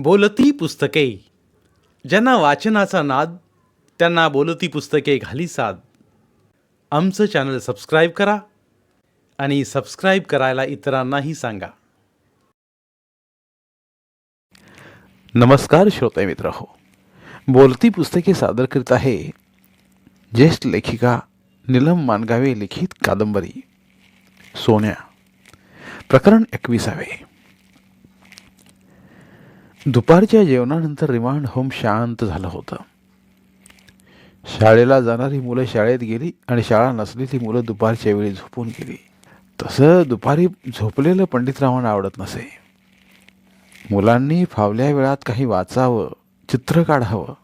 बोलती पुस्तके. ज्यांना वाचनाचा नाद, त्यांना बोलती पुस्तके घाली साद. आमचं चॅनल सबस्क्राईब करा आणि सबस्क्राईब करायला इतरांनाही सांगा. नमस्कार श्रोते मित्र हो, बोलती पुस्तके सादर करीत आहे ज्येष्ठ लेखिका नीलम मानगावे लिखित कादंबरी सोन्या, प्रकरण 21. दुपारच्या जेवणानंतर रिमांड होम शांत झालं होतं. शाळेला जाणारी मुलं शाळेत गेली आणि शाळा नसलेली मुलं दुपारच्या वेळी झोपून गेली. तसं दुपारी झोपलेलं पंडितरावांना आवडत नसे. मुलांनी फावल्या वेळात काही वाचावं, चित्र काढावं,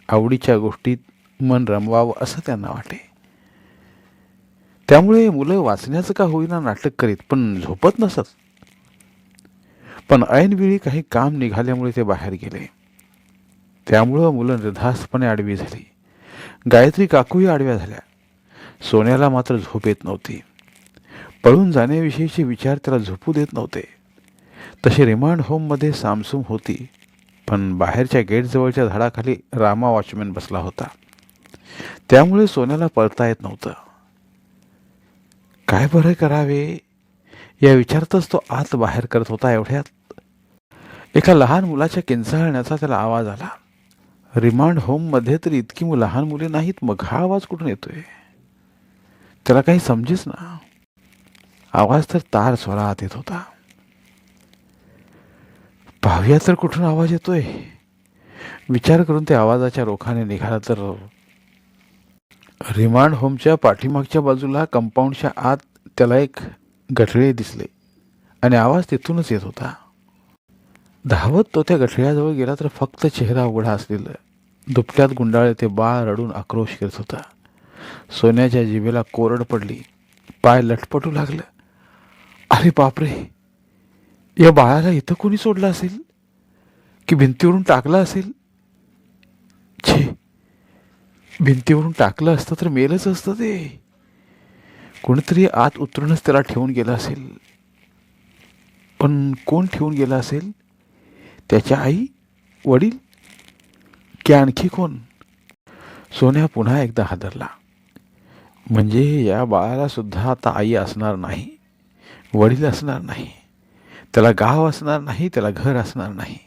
आवडीच्या गोष्टीत मन रमवावं असं त्यांना वाटे. त्यामुळे मुलं वाचण्याचं का होईना नाटक करीत, पण झोपत नसत. पण ऐनवेळी काही काम निघाल्यामुळे ते बाहेर गेले. त्यामुळं मुलं निर्धास्तपणे आडवी झाली. गायत्री काकूही आडव्या झाल्या. सोन्याला मात्र झोप येत नव्हती. पळून जाण्याविषयीचे विचार त्याला झोपू देत नव्हते. तशी रिमांड होममध्ये सामसूम होती, पण बाहेरच्या गेटजवळच्या झाडाखाली रामा वॉचमॅन बसला होता. त्यामुळे सोन्याला पळता येत नव्हतं. काय बरं करावे या विचारातच तो आत बाहेर करत होता. एवढ्यात एका लहान मुलाच्या किंचाळण्याचा त्याला आवाज आला. रिमांड होममध्ये तर इतकी लहान मुले नाहीत, मग हा आवाज कुठून येतोय? त्याला काही समजेच ना. आवाज तर तार स्वरात येत होता. पाहूया तर कुठून आवाज येतोय. विचार करून त्या आवाजाच्या रोखाने निघाला तर रिमांड होमच्या पाठीमागच्या बाजूला कंपाऊंडच्या आत त्याला एक गठळे दिसले आणि आवाज तिथूनच येत होता. धावत तो त्या गठळ्याजवळ गेला तर फक्त चेहरा उघडा असलेलं दुपट्यात गुंडाळे ते बाळ रडून आक्रोश करत होता. सोन्याच्या जिभेला कोरड पडली. पाय लटपटू लागलं. अरे बापरे, या बाळाला इथं कोणी सोडलं असेल की भिंतीवरून टाकलं असेल? छे, भिंतीवरून टाकलं असतं तर मेलच असतं ते. कोणीतरी आत उतरूनच त्याला ठेवून गेलं असेल. पण कोण ठेवून गेलं असेल? त्याच्या आई, वडील की आणखी कोण? सोन्या पुन्हा एकदा हादरला. म्हणजे या बाळाला सुद्धा आता आई असणार नाही, वडील असणार नाही, त्याला गाव असणार नाही, त्याला घर असणार नाही.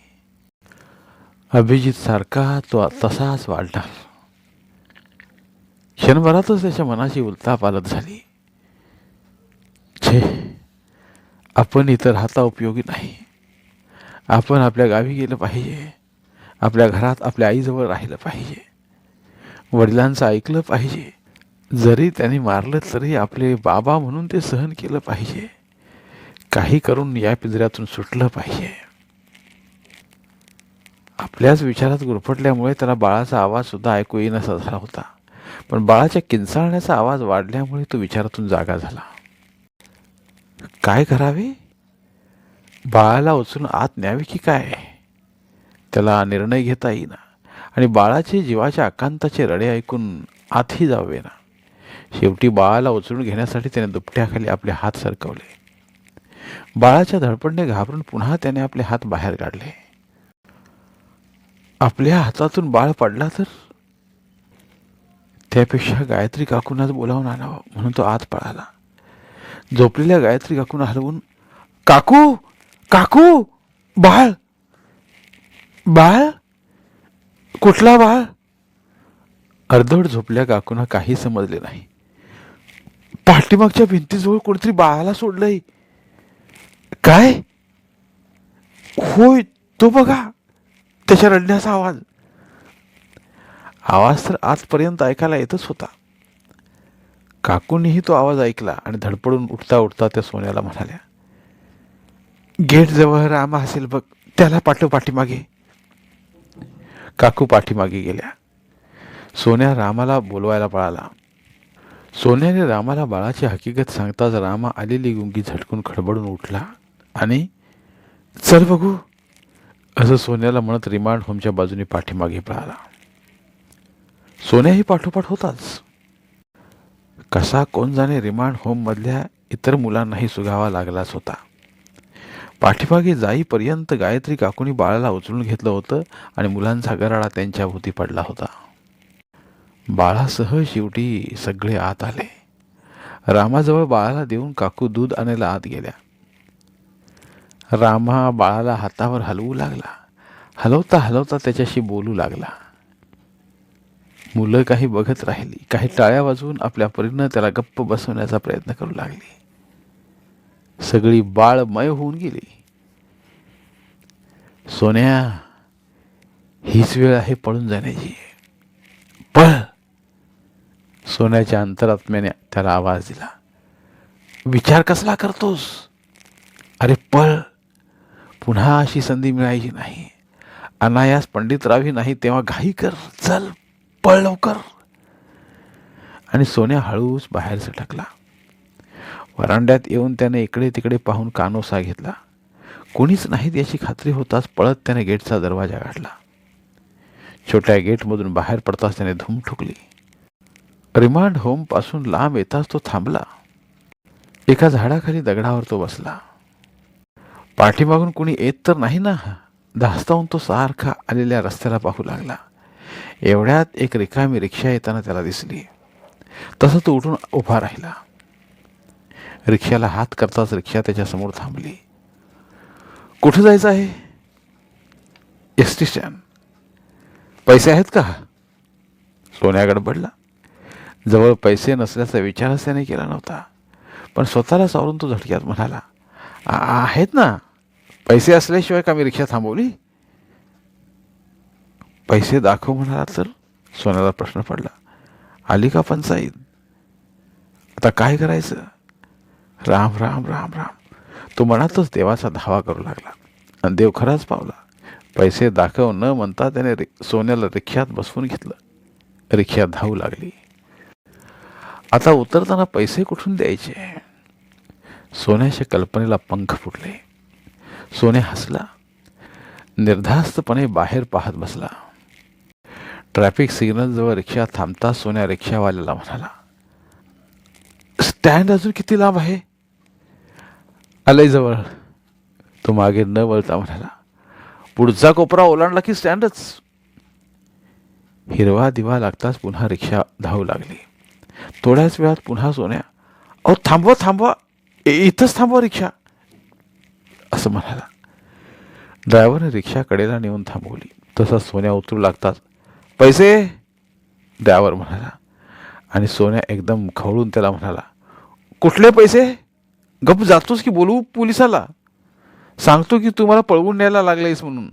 अभिजित सारखा तो तसाच वाढला. क्षणभरातच त्याच्या मनाची उलथापालथ झाली. छे, आपण इथं राहता उपयोगी नाही. आपण आपल्या गावी गेलं पाहिजे. आपल्या घरात आपल्या आईजवळ राहिलं पाहिजे. वडिलांचं ऐकलं पाहिजे. जरी त्यांनी मारलं तरी आपले बाबा म्हणून ते सहन केलं पाहिजे. काही करून या पिंजऱ्यातून सुटलं पाहिजे. आपल्याच विचारात गुरफटल्यामुळे त्याला बाळाचा आवाज सुद्धा ऐकू येईनासा झाला होता. पण बाळाच्या किंचाळण्याचा आवाज वाढल्यामुळे तो विचारातून जागा झाला. काय करावे? बाळाला उचलून आत न्यावे की काय? त्याला निर्णय घेता येईना आणि बाळाचे जीवाच्या आकांताचे रडे ऐकून आतही जावे ना. शेवटी बाळाला उचलून घेण्यासाठी त्याने दुपट्याखाली आपले हात सरकवले. बाळाच्या धडपडणे घाबरून पुन्हा त्याने आपले हात बाहेर काढले. आपल्या हातातून बाळ पडला तर? त्यापेक्षा गायत्री काकूंनाच बोलावून आणावं म्हणून तो आत पळाला. झोपलेल्या गायत्री काकूंना हलवून, काकू, काकू, बाळ, बाळ, कुठला बाळ? अर्धवट झोपल्या काकूंना काही समजले नाही. पाठीमागच्या भिंतीजवळ कोणीतरी बाळाला सोडलंय. काय? होय, तो बघा, त्याच्या रडण्याचा आवाज. आवाज तर आजपर्यंत ऐकायला येतच होता. काकूंनीही तो आवाज ऐकला आणि धडपडून उठता उठता त्या सोन्याला म्हणाल्या, गेट जवळ रामा असेल बघ, त्याला पाठव पाठीमागे. काकू पाठीमागे गेल्या. सोन्या रामाला बोलवायला पळाला. सोन्याने रामाला बाळाची हकीकत सांगताच रामा आलेली गुंगी झटकून खडबडून उठला आणि चल बघू असं सोन्याला म्हणत रिमांड होमच्या बाजूने पाठीमागे पळाला. सोन्याही पाठोपाठ होताच. कसा कोण जाणे रिमांड होममधल्या इतर मुलांनाही सुगावा लागलाच होता. पाठीमागे जाईपर्यंत गायत्री काकूनी बाळाला उचलून घेतलं होतं आणि मुलांचा गराडा त्यांच्या भोवती पडला होता. बाळासह शेवटी सगळे आत आले. रामाजवळ बाळाला देऊन काकू दूध आणायला आत गेल्या. रामा बाळाला हातावर हलवू लागला. हलवता हलवता त्याच्याशी बोलू लागला. मुलं काही बघत राहिली, काही टाळ्या वाजवून आपल्या परीनं त्याला गप्प बसवण्याचा प्रयत्न करू लागली. सगळी बाळमय होऊन गेली. सोन्या, हीच वेळ आहे पळून जाण्याची. पळ! सोन्याच्या अंतरात्म्याने त्याला आवाज दिला. विचार कसला करतोस? अरे पळ! पुन्हा अशी संधी मिळायची नाही. अनायास पंडितरावही नाही तेव्हा घाई कर. चल, पळ लवकर. आणि सोन्या हळूच बाहेर सटकला. वरांड्यात येऊन त्याने इकडे तिकडे पाहून कानोसा घेतला. कोणीच नाहीत याची खात्री होताच पळत त्याने गेटचा दरवाजा गाठला. छोट्या गेटमधून बाहेर पडताच त्याने धूम ठोकली. रिमांड होम पासून लांब येताच तो थांबला. एका झाडाखाली दगडावर तो बसला. पाठीमागून कोणी येत तर नाही ना? धास्तावून तो सारखा आलेल्या रस्त्याला पाहू लागला. एवढ्यात एक रिकामी रिक्षा येताना त्याला दिसली. तसं तो उठून उभा राहिला. रिक्षाला हात करताच रिक्षा त्याच्यासमोर थांबली. कुठे जायचं आहे? S T stand. पैसे आहेत का? सोन्या गडबडला. जवळ पैसे नसल्याचा विचारच त्याने केला नव्हता. पण स्वतःला सावरून तो झटक्यात म्हणाला, आहेत ना. पैसे असल्याशिवाय का मी रिक्षा थांबवली? पैसे दाखव म्हणाला तर? सोन्याला प्रश्न पडला. आली का पंचायत? आता काय करायचं? राम राम राम राम. तो मनातच देवाचा धावा करू लागला. आणि देव खराच पावला. पैसे दाखव न म्हणता त्याने सोन्याला रिक्षात बसवून घेतलं. रिक्षा धावू लागली. आता उतरताना पैसे कुठून द्यायचे? सोन्याच्या कल्पनेला पंख फुटले. सोन्या हसला. निर्धास्तपणे बाहेर पाहत बसला. ट्रॅफिक सिग्नलजवळ रिक्षा थांबता सोन्या रिक्षावाल्याला म्हणाला, स्टँड अजून किती लांब आहे? आलंय जवळ. तो मागे न वळता म्हणाला, पुढचा कोपरा ओलांडला की स्टँडच. हिरवा दिवा लागताच पुन्हा रिक्षा धावू लागली. थोड्याच वेळात पुन्हा सोन्या, अहो थांबवा थांबवा, इथंच थांबवा रिक्षा, असं म्हणाला. ड्रायव्हरने रिक्षा कडेला नेऊन थांबवली. तसा सोन्या उतरू लागताच, पैसे? ड्रायव्हर म्हणाला. आणि सोन्या एकदम खवळून त्याला म्हणाला, कुठले पैसे? गप जातोस की बोलू पोलिसाला? सांगतो की तुम्हाला पळवून न्यायला लागलेस म्हणून.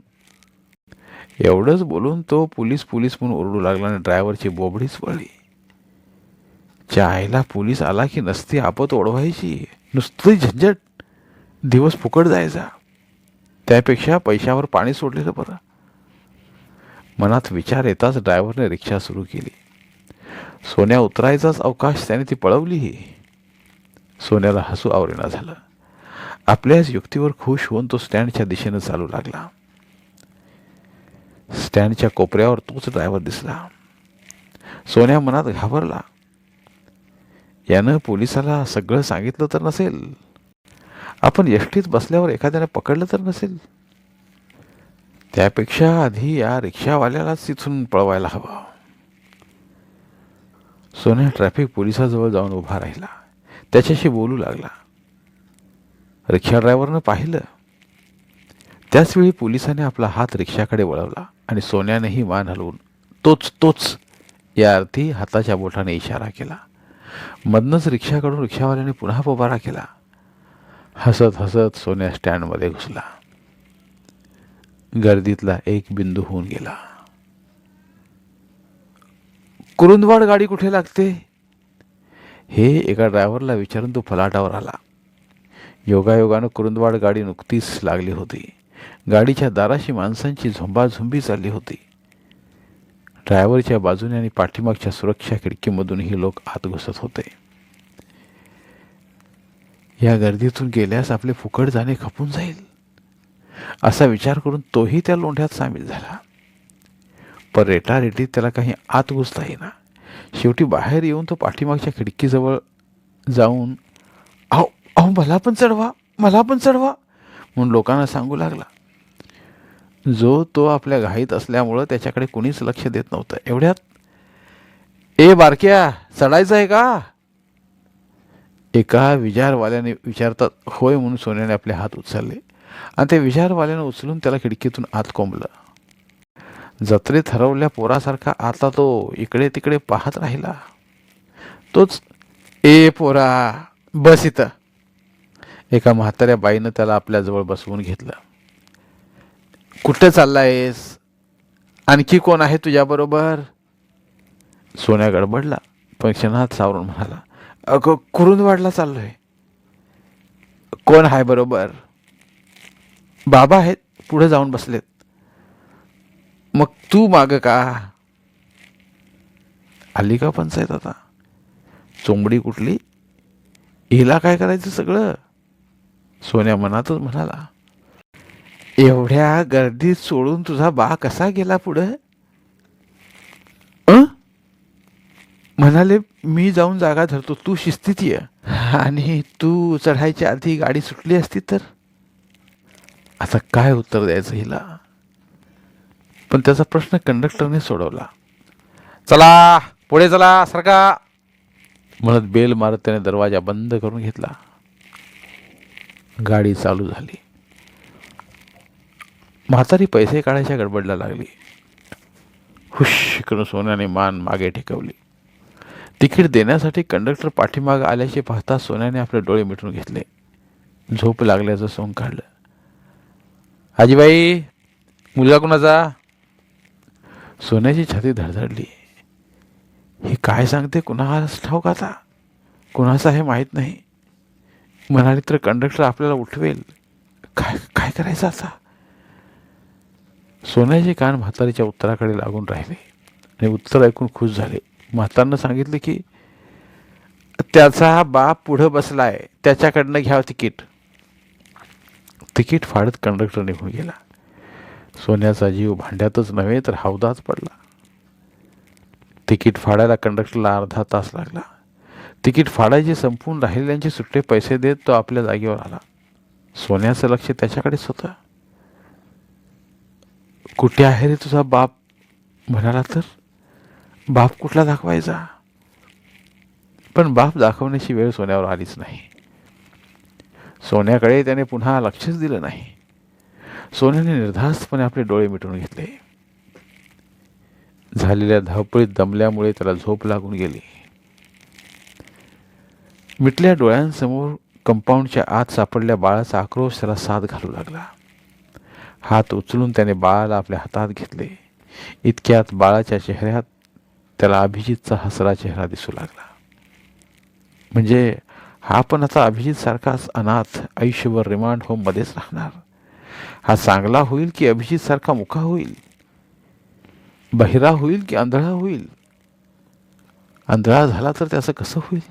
एवढंच बोलून तो पोलीस पोलीस म्हणून ओरडू लागला आणि ड्रायव्हरची बोबडीच वळली. आईला पोलीस आला की नसती आपत ओढवायची, नुसती झंझट, दिवस फुकट जायचा. त्यापेक्षा पैशावर पाणी सोडलेलं बरं. मनात विचार येताच ड्रायव्हरने रिक्षा सुरू केली. सोन्या उतरायचाच अवकाश त्याने ती पळवलीही. सोन्याला हसू आवरेना झालं. आपल्याच युक्तीवर खुश होऊन तो स्टँडच्या दिशेनं चालू लागला. स्टँडच्या कोपऱ्यावर तोच ड्रायव्हर दिसला. सोन्या मनात घाबरला. यानं पोलिसाला सगळं सांगितलं तर नसेल? आपण एसटीत बसल्यावर एखाद्याने पकडलं तर नसेल? त्यापेक्षा आधी या रिक्षावाल्यालाच तिथून पळवायला हवं. सोन्या ट्रॅफिक पोलिसाजवळ जाऊन उभा राहिला. त्याच्याशी बोलू लागला. रिक्षा ड्रायव्हरनं पाहिलं. त्याचवेळी पोलिसाने आपला हात रिक्षाकडे वळवला आणि सोन्यानेही मान हलवून तोच तोच या अर्थी हाताच्या बोटाने इशारा केला. मधनच रिक्षाकडून रिक्षावाल्याने पुन्हा पोबारा केला. हसत हसत सोन्या स्टँडमध्ये घुसला. गर्दीतला एक बिंदू होऊन गेला. कुरुंदवाड गाडी कुठे लागते? हे एका ड्रायव्हरला विचारून तो फलाटावर आला. योगायोगानं कुरुंदवाड गाडी नुकतीच लागली होती. गाडीच्या दाराशी माणसांची झुंबाझुंबी चालली होती. ड्रायव्हरच्या बाजूने आणि पाठीमागच्या सुरक्षा खिडकीमधूनही लोक आत घुसत होते. या गर्दीतून गेल्यास आपले फुकट जाणे खपून जाईल असा विचार करून तोही त्या लोंढ्यात सामील झाला. पण रेटारेटीत त्याला काही आत घुसता येईना. शेवटी बाहेर येऊन तो पाठीमागच्या खिडकीजवळ जाऊन, अहो अहो मला पण चढवा, मला पण चढवा, म्हणून लोकांना सांगू लागला. जो तो आपल्या घाईत असल्यामुळं त्याच्याकडे कुणीच लक्ष देत नव्हतं. एवढ्यात, ए बारक्या, चढायचं आहे का? एका विजारवाल्याने विचारतात होय म्हणून सोन्याने आपले हात उचलले आणि ते विजारवाल्यानं उचलून त्याला खिडकीतून आत कोंबलं. जत्रेत हरवल्या पोरासारखा आता तो इकडे तिकडे पाहत राहिला. तोच, ए पोरा, बस इथं. एका म्हाताऱ्या बाईनं त्याला आपल्याजवळ बसवून घेतलं. कुठं चाललायस? आणखी कोण आहे तुझ्याबरोबर? सोन्या गडबडला, पण क्षणात सावरून म्हणाला, अगं कुरुंदवाडला चाललोय. कोण आहे बरोबर? बाबा आहेत, पुढे जाऊन बसलेत. मग तू माग का? आली का पंचायत आता? चोंबडी कुठली? हिला काय करायचं सगळं? सोन्या मनातच म्हणाला, एवढ्या गर्दीत सोडून तुझा बा कसा गेला पुढं? म्हणाले, मी जाऊन जागा धरतो, तू शिस्तीत ये. आणि तू चढायच्या आधी गाडी सुटली असती तर? आता काय उत्तर द्यायचं हिला? पण त्याचा प्रश्न कंडक्टरने सोडवला. चला पुढे चला, सरका म्हणत बेल मारत त्याने दरवाजा बंद करून घेतला. गाडी चालू झाली. म्हातारी पैसे काढायच्या गडबडला लागली. हुश करून सोन्याने मान मागे टेकवली. तिकीट देण्यासाठी कंडक्टर पाठीमागे आल्याचे पाहता सोन्याने आपले डोळे मिटून घेतले. झोप लागल्याचं सोंग काढलं. आजीबाई, मुलगा कुणाचा? सोन्याची छाती धडधडली. ही काय सांगते कुणालाच ठाऊक आता. कुणाचं आहे माहीत नाही. म्हणाले तर कंडक्टर आपल्याला उठवेल. काय काय करायचं आता? सोन्याचे कान म्हातारीच्या उत्तराकडे लागून राहिले आणि उत्तर ऐकून खुश झाले. म्हातारनं सांगितले की त्याचा बाप पुढं बसलाय, त्याच्याकडनं घ्यावं तिकीट. तिकीट फाडत कंडक्टर निघून गेला. सोन्याचा जीव भांड्यातच नव्हे तर हौदात पडला. तिकीट फाडायला कंडक्टरला अर्धा तास लागला. तिकीट फाडायचे संपून राहिलेल्यांचे सुट्टे पैसे देत तो आपल्या जागेवर आला. सोन्याचं लक्ष त्याच्याकडेच होतं. कुठे आहे रे तुझा बाप म्हणाला तर बाप कुठला दाखवायचा? पण बाप दाखवण्याची वेळ सोन्यावर आलीच नाही. सोन्याकडे त्याने पुन्हा लक्षच दिलं नाही. सोन्याने निर्धास्तपणे आपले डोळे मिटून घेतले. झालेल्या धावपळीत दमल्यामुळे त्याला झोप लागून गेली. मिटल्या डोळ्यांसमोर कंपाऊंडच्या आत सापडल्या बाळाचा आक्रोश त्याला साथ घालू लागला. हात उचलून त्याने बाळाला आपल्या हातात घेतले. इतक्यात बाळाच्या चेहऱ्यात त्याला अभिजितचा हसरा चेहरा दिसू लागला. म्हणजे हा पण आता अभिजित सारखाच अनाथ आयुष्यभर रिमांड होममध्येच राहणार. हा चांगला होईल की अभिजित सारखा मुका होईल? बहिरा होईल की आंधळा होईल? आंधळा झाला तर त्याचं कसं होईल?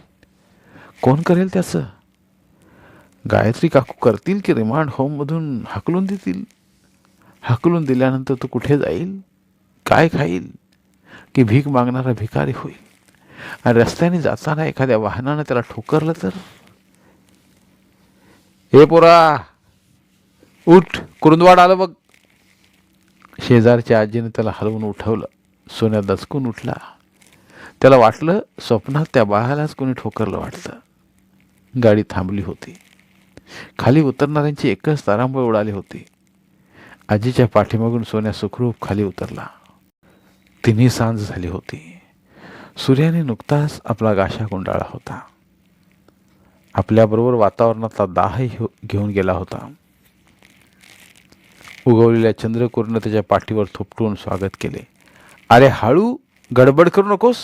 कोण करेल त्याचं? गायत्री काकू करतील की रिमांड होममधून हाकलून देतील? हाकलून दिल्यानंतर तो कुठे जाईल? काय खाईल? की भीक मागणारा भिकारी होईल? आणि रस्त्याने जाताना एखाद्या वाहनानं त्याला ठोकरलं तर? हे पोरा, उठ, कुरुंदवाड आलं बघ. शेजारच्या आजीने त्याला हलवून उठवलं. सोन्या दचकून उठला. त्याला वाटलं स्वप्नात त्या बाळालाच कोणी ठोकरलं वाटतं. गाडी थांबली होती. खाली उतरणाऱ्यांची एकच तारांबळ उडाली होती. आजीच्या पाठीमागून सोन्या सुखरूप खाली उतरला. तिन्ही सांज झाली होती. सूर्याने नुकताच आपला गाशा गुंडाळला होता. आपल्याबरोबर वातावरणातला दाहही घेऊन गेला होता. उगवलेल्या चंद्रकोरनं त्याच्या पाठीवर थोपटून स्वागत केले. अरे हळू, गडबड करू नकोस,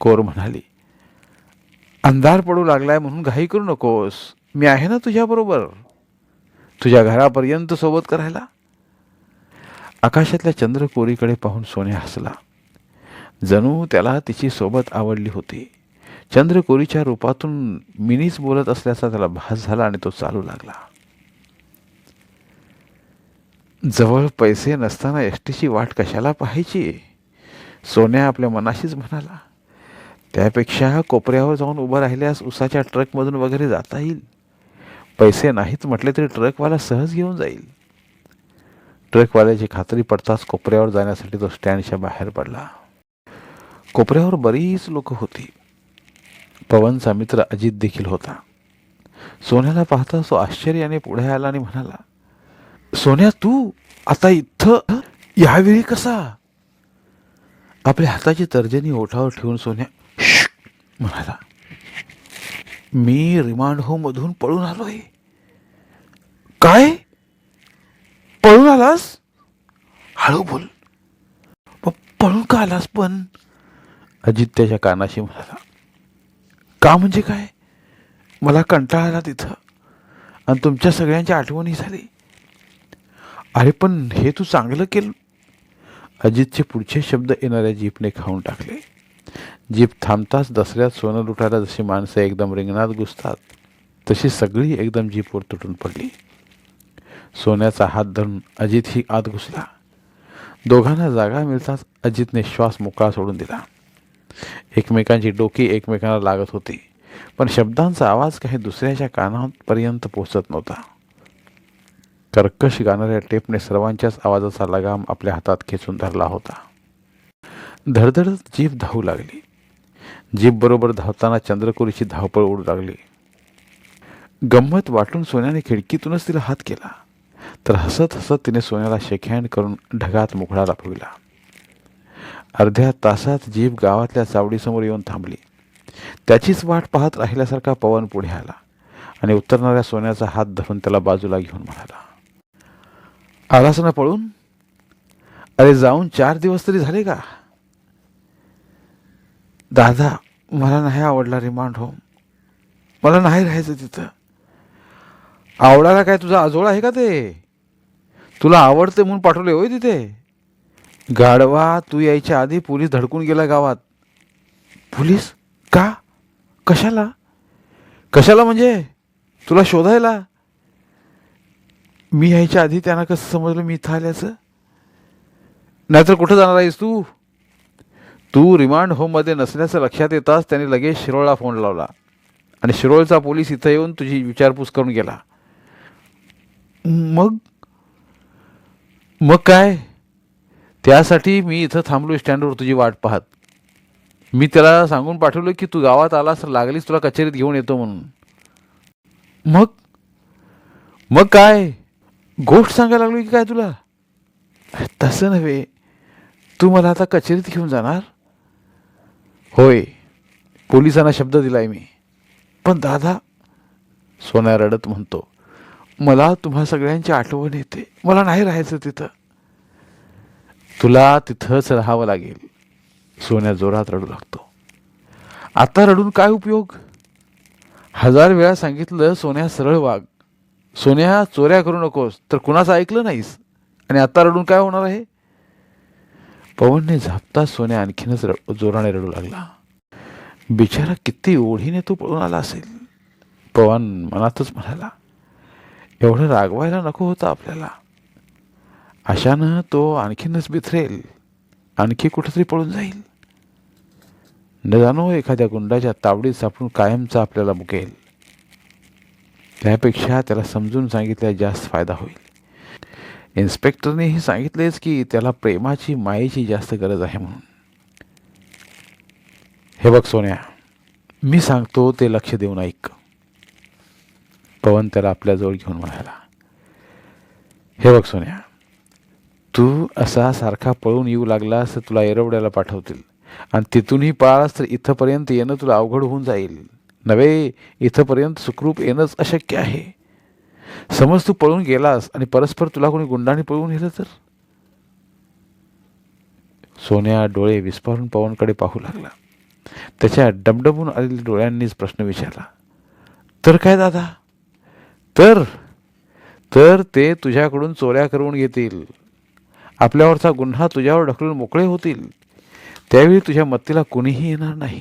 कोर म्हणाली. अंधार पडू लागलाय म्हणून घाई करू नकोस. मी आहे ना तुझ्याबरोबर, तुझ्या घरापर्यंत सोबत करायला. आकाशातल्या चंद्रकोरीकडे पाहून सोन्या हसला. जणू त्याला तिची सोबत आवडली होती. चंद्रकोरीच्या रूपातून मिनीच बोलत असल्याचा त्याला भास झाला आणि तो चालू लागला. जवळ पैसे नसताना एसटीची वाट कशाला पाहायची? सोन्या आपल्या मनाशीच म्हणाला. त्यापेक्षा कोपऱ्यावर जाऊन उभं राहिल्यास उसाच्या ट्रकमधून वगैरे जाता येईल. पैसे नाहीत म्हटले तरी ट्रकवाला सहज घेऊन जाईल. ट्रकवाल्याची खात्री पडताच कोपऱ्यावर जाण्यासाठी तो स्टँडच्या बाहेर पडला. कोपऱ्यावर बरीच लोक होती. पवनचा मित्र अजित देखील होता. सोन्याला पाहता तो आश्चर्याने पुढे आला आणि म्हणाला, सोन्या, तू आता इथं यावेळी कसा? आपल्या हाताची तर्जनी ओठावर ठेवून सोन्या म्हणाला, मी रिमांड होम मधून पळून आलोय. काय? पळून आलास? हळू बोल. पळून का आलास पण? अजित त्याच्या कानाशी म्हणाला. का म्हणजे काय? मला कंटाळा आला तिथं आणि तुमच्या सगळ्यांच्या आठवणी झाली. अरे पण हे तू चांगलं केलं. अजितचे पुढचे शब्द येणाऱ्या जीपने खाऊन टाकले. जीप थांबताच दसऱ्यात सोनं लुटायला जशी माणसं एकदम रिंगणात घुसतात तशी सगळी एकदम जीपवर तुटून पडली. सोन्याचा हात धरून अजितही आत घुसला. दोघांना जागा मिळताच अजितने श्वास मोकळा सोडून दिला. एकमेकांची डोकी एकमेकांना लागत होती, पण शब्दांचा आवाज काही दुसऱ्याच्या कानापर्यंत पोहोचत नव्हता. कर्कश गाणाऱ्या टेपने सर्वांच्याच आवाजाचा लगाम आपल्या हातात खेचून धरला होता. धडधडत जीप धावू लागली. जीप बरोबर धावताना चंद्रकोरीची धावपळ उडू लागली. गंमत वाटून सोन्याने खिडकीतूनच तिला हात केला, तर हसत हसत तिने सोन्याला शेकहँड करून ढगात मुखडा लपविला. अर्ध्या तासात जीप गावातल्या चावडीसमोर येऊन थांबली. त्याचीच वाट पाहत राहिल्यासारखा पवन पुढे आला आणि उतरणाऱ्या सोन्याचा हात धरून त्याला बाजूला घेऊन म्हणाला, आलास ना पळून? अरे जाऊन 4 दिवस तरी झाले का? दादा, मला नाही आवडला रिमांड होम. मला नाही राहायचं तिथं. आवडायला काय तुझा आजोळा आहे का ते? तुला आवडते म्हणून पाठवले होय तिथे? गाढवा, तू यायच्या आधी पोलीस धडकून गेला गावात. पोलीस? का? कशाला? कशाला म्हणजे? तुला शोधायला? मी यायच्या आधी त्यांना कसं समजलं मी इथं आल्याचं? नाहीतर कुठं जाणार आहेस तू? तू रिमांड होममध्ये नसल्याचं लक्षात येताच त्याने लगेच शिरोळला फोन लावला आणि शिरोळचा पोलीस इथं येऊन तुझी विचारपूस करून गेला. मग काय? त्यासाठी मी इथं थांबलो स्टँडवर तुझी वाट पाहत. मी त्याला सांगून पाठवलं की तू गावात आलास तर लागलीच तुला कचेरीत घेऊन येतो म्हणून. मग काय? गोष्ट सांगायला लागलो की काय तुला? तसं नव्हे, तू मला आता कचेरीत घेऊन जाणार? होय, पोलिसांना शब्द दिलाय मी. पण दादा, सोन्या रडत म्हणतो, मला तुम्हा सगळ्यांची आठवण येते. मला नाही राहायचं तिथं. तुला तिथंच राहावं लागेल. सोन्या जोरात रडू लागतो. आता रडून काय उपयोग? 1000 वेळा सांगितलं सोन्या सरळ वाग. सोन्या, चोऱ्या करू नकोस. तर कुणाचं ऐकलं नाहीस आणि आता रडून काय होणार आहे? पवनने झापता सोन्या आणखीनच जोराने रडू लागला. बिचारा किती ओढीने तो पळून आला असेल. पवन मनातच म्हणाला, एवढं रागवायला नको होतं आपल्याला. अशानं तो आणखीनच बिथरेल, आणखी कुठेतरी पळून जाईल. न जाणो एखाद्या गुंडाच्या तावडीत सापडून कायमचा आपल्याला मुकेल. त्यापेक्षा त्याला समजून सांगितल्या जास्त फायदा होईल. इन्स्पेक्टरनेही सांगितलेच की त्याला प्रेमाची मायेची जास्त गरज आहे म्हणून. हे बघ सोन्या, मी सांगतो ते लक्ष देऊन ऐक. पवन त्याला आपल्याजवळ घेऊन म्हणाला, हे बघ सोन्या, तू असा सारखा पळून येऊ लागलास तर तुला एरवड्याला पाठवतील आणि तिथूनही पळालास तर इथंपर्यंत येणं तुला अवघड होऊन जाईल. नव्हे, इथंपर्यंत सुखरूप येणंच अशक्य आहे. समज तू पळून गेलास आणि परस्पर तुला कोणी गुंडाने पळून नेलं तर? सोन्या डोळे विस्फारून पवनकडे पाहू लागला. त्याच्या डबडबून आलेल्या डोळ्यांनीच प्रश्न विचारला, तर काय दादा? तर ते तुझ्याकडून चोऱ्या करून घेतील. आपल्यावरचा गुन्हा तुझ्यावर ढकलून मोकळे होतील. त्यावेळी तुझ्या मत्तीला कोणीही येणार नाही.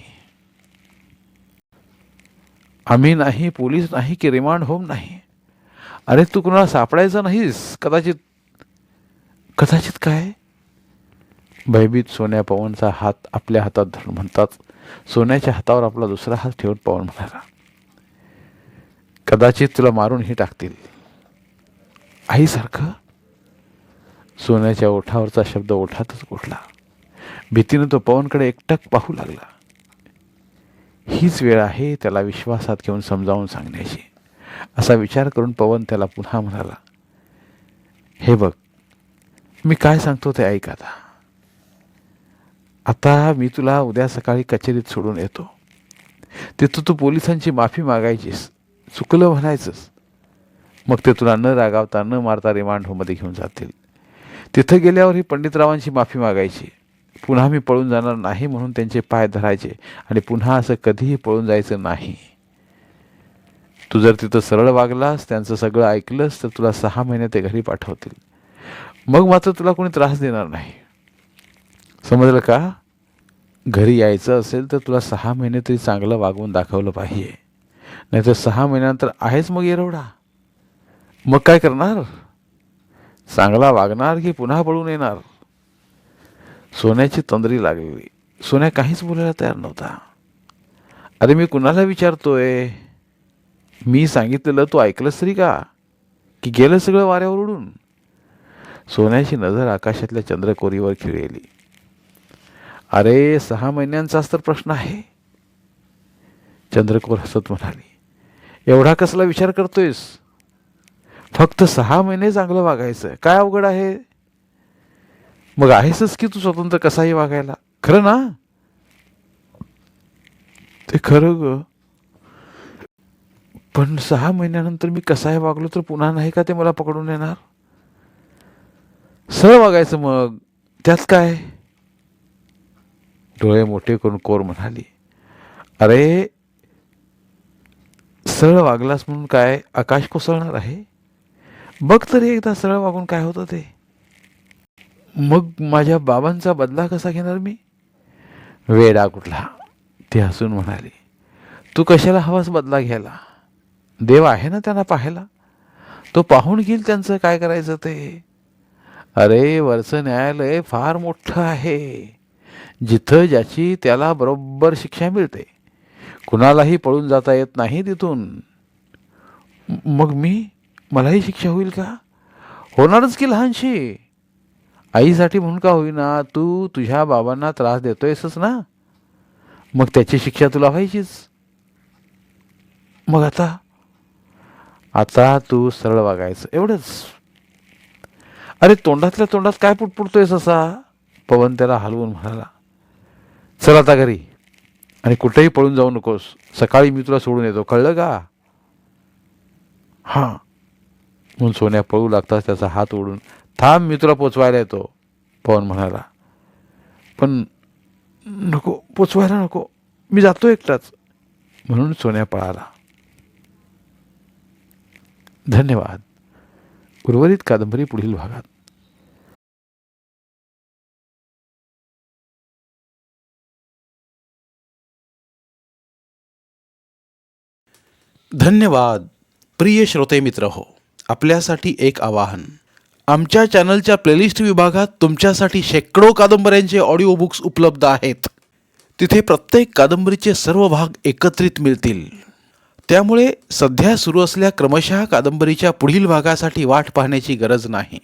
आम्ही नाही, पोलीस नाही की रिमांड होम नाही. अरे तू कुणाला सापडायचं नाहीस. कदाचित काय? भयभीत सोन्या पवनचा हात आपल्या हातात धरून म्हणतात सोन्याच्या हातावर आपला दुसरा हात ठेवून पवन म्हणाला, कदाचित तुला मारूनही टाकतील. आईसारखं? सोन्याच्या ओठावरचा शब्द ओठातच गोठला. भीतीनं तो पवनकडे एकटक पाहू लागला. हीच वेळ आहे त्याला विश्वासात घेऊन समजावून सांगण्याची, असा विचार करून पवन त्याला पुन्हा म्हणाला, हे बघ, मी काय सांगतो ते ऐक आता. आता मी तुला उद्या सकाळी कचेरीत सोडून येतो. तिथं तू पोलिसांची माफी मागायचीस, चुकलं म्हणायचंस. मग ते तुला न रागावता न मारता रिमांड होममध्ये घेऊन जातील. तिथं गेल्यावरही पंडितरावांची माफी मागायची. पुन्हा मी पळून जाणार नाही म्हणून त्यांचे पाय धरायचे आणि पुन्हा असं कधीही पळून जायचं नाही. तू जर तिथं सरळ वागलास, त्यांचं सगळं ऐकलंस, तर तुला 6 महिने ते घरी पाठवतील. मग मात्र तुला कोणी त्रास देणार नाही. समजलं का? घरी यायचं असेल तर तुला 6 महिने तरी चांगलं वागवून दाखवलं पाहिजे. नाहीतर 6 महिन्यानंतर आहेच मग येरवडा. मग काय करणार? चांगला वागणार की पुन्हा पळून येणार? सोन्याची तंद्री लागली. सोन्या काहीच बोलायला तयार नव्हता. अरे मी कुणाला विचारतोय? मी सांगितलेलं तू ऐकलंस तरी का? की गेलं सगळं वाऱ्यावर उडून? सोन्याची नजर आकाशातल्या चंद्रकोरीवर खिळली. अरे 6 महिन्यांचाच तर प्रश्न आहे. चंद्रकोर हसत म्हणाली, एवढा कसला विचार करतोयस? फक्त 6 महिने चांगलं वागायचं, काय अवघड आहे? मग आहेसच की तू स्वतंत्र कसाही वागायला, खरं ना? ते खरं ग, पण 6 महिन्यानंतर मी कसाही वागलो तर पुन्हा नाही का ते मला पकडून येणार? सरळ वागायचं मग, त्यात काय? डोळे मोठे करून कोर म्हणाली, अरे सरळ वागलास म्हणून काय आकाश कोसळणार आहे? बघ तरी एकदा सरळ वागून काय होतं ते. मग माझ्या बाबांचा बदला कसा घेणार मी? वेडा कुठला, ती हसून म्हणाली. तू कशाला हवास बदला घ्यायला? देव आहे ना त्यांना पाहायला, तो पाहून घेईल त्यांचं काय करायचं ते. अरे वरचं न्यायालय फार मोठं आहे, जिथं ज्याची त्याला बरोबर शिक्षा मिळते. कुणालाही पळून जाता येत नाही तिथून. मग मलाही शिक्षा होईल का? होणारच की लहानशी. आईसाठी म्हणून का होईना, तू तुझ्या बाबांना त्रास देतोयसच ना, मग त्याची शिक्षा तुला व्हायचीच. मग आता तू सरळ वागायचं, एवढंच. अरे तोंडातल्या तोंडात काय पुटपुटतोयस असा? पवन त्याला हलवून म्हणाला, चल आता घरी, आणि कुठेही पळून जाऊ नकोस. सकाळी मी तुला सोडून येतो, कळलं का? हां म्हणून सोन्या पळू लागताच त्याचा हात ओढून, थांब मी तुला पोचवायला येतो, पवन म्हणाला. पण नको, पोचवायला नको, मी जातो एकटाच, म्हणून सोन्या पळाला. धन्यवाद. उर्वरित कादंबरी पुढील भागात. धन्यवाद. प्रिय श्रोते मित्र हो, आपल्यासाठी एक आवाहन. आमच्या चॅनलच्या प्लेलिस्ट विभागात तुमच्यासाठी शेकडो कादंबऱ्यांचे ऑडिओ बुक्स उपलब्ध आहेत. तिथे प्रत्येक कादंबरीचे सर्व भाग एकत्रित मिळतील. त्यामुळे सध्या सुरू असलेल्या क्रमशः कादंबरीच्या पुढील भागासाठी वाट पाहण्याची गरज नाही.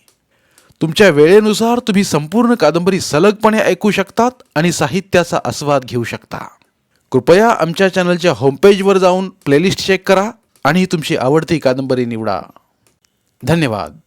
तुमच्या वेळेनुसार तुम्ही संपूर्ण कादंबरी सलगपणे ऐकू शकतात आणि साहित्याचा आस्वाद घेऊ शकता. कृपया आमच्या चॅनलच्या होमपेजवर जाऊन प्लेलिस्ट चेक करा आणि तुमची आवडती कादंबरी निवडा. धन्यवाद.